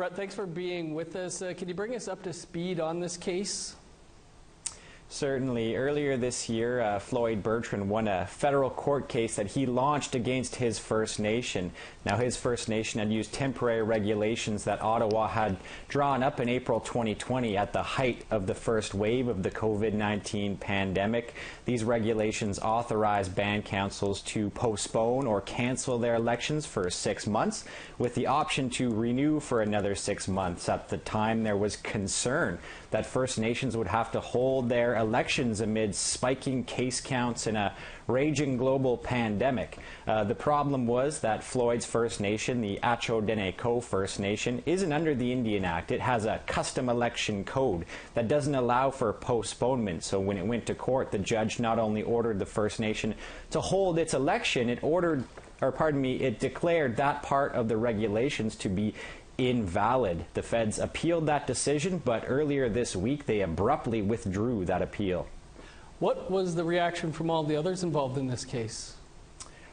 Brett, thanks for being with us. Can you bring us up to speed on this case? Certainly. Earlier this year, Floyd Bertrand won a federal court case that he launched against his First Nation. Now, his First Nation had used temporary regulations that Ottawa had drawn up in April 2020 at the height of the first wave of the COVID-19 pandemic. These regulations authorize band councils to postpone or cancel their elections for 6 months, with the option to renew for another 6 months. At the time, there was concern that First Nations would have to hold their elections amid spiking case counts in a raging global pandemic. The problem was that Floyd's First Nation, the Dene First Nation, isn't under the Indian Act. It has a custom election code that doesn't allow for postponement. So when it went to court, the judge not only ordered the First Nation to hold its election, it declared that part of the regulations to be invalid. The feds appealed that decision, but earlier this week they abruptly withdrew that appeal. What was the reaction from all the others involved in this case?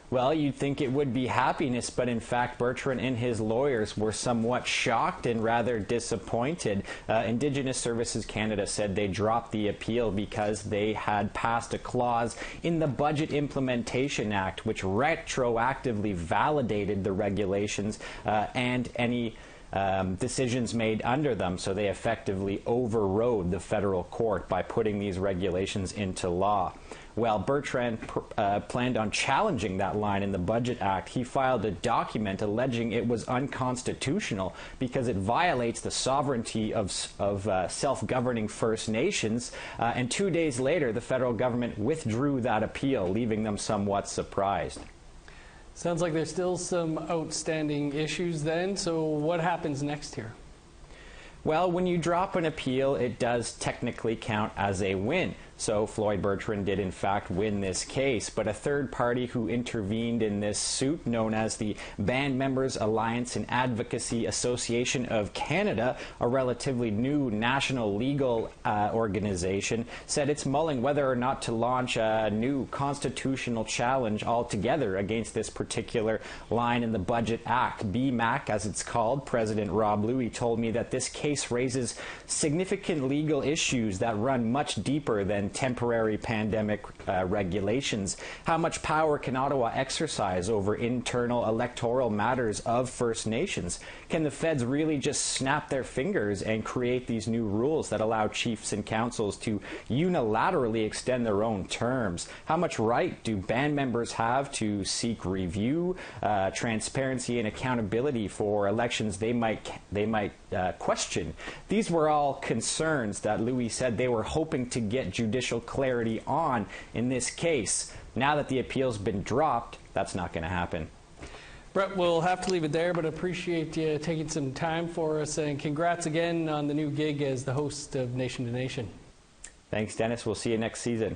Well, you'd think it would be happiness, but in fact Bertrand and his lawyers were somewhat shocked and rather disappointed. Indigenous Services Canada said they dropped the appeal because they had passed a clause in the Budget Implementation Act which retroactively validated the regulations and any decisions made under them, so they effectively overrode the federal court by putting these regulations into law. Well, Bertrand planned on challenging that line in the Budget Act. He filed a document alleging it was unconstitutional because it violates the sovereignty of self-governing First Nations, and 2 days later the federal government withdrew that appeal, leaving them somewhat surprised. Sounds like there's still some outstanding issues then, so what happens next here? Well, when you drop an appeal, it does technically count as a win. So Floyd Bertrand did in fact win this case, but a third party who intervened in this suit, known as the Band Members Alliance and Advocacy Association of Canada, a relatively new national legal organization, said it's mulling whether or not to launch a new constitutional challenge altogether against this particular line in the Budget Act. BMAC, as it's called, President Rob Louie told me that this case raises significant legal issues that run much deeper than temporary pandemic regulations. How much power can Ottawa exercise over internal electoral matters of First Nations? Can the feds really just snap their fingers and create these new rules that allow chiefs and councils to unilaterally extend their own terms? How much right do band members have to seek review, transparency and accountability for elections they might question? These were all concerns that Louie said they were hoping to get judicial clarity on in this case. Now that the appeal's been dropped, that's not going to happen. Brett, we'll have to leave it there, but appreciate you taking some time for us, and congrats again on the new gig as the host of Nation to Nation. Thanks, Dennis. We'll see you next season.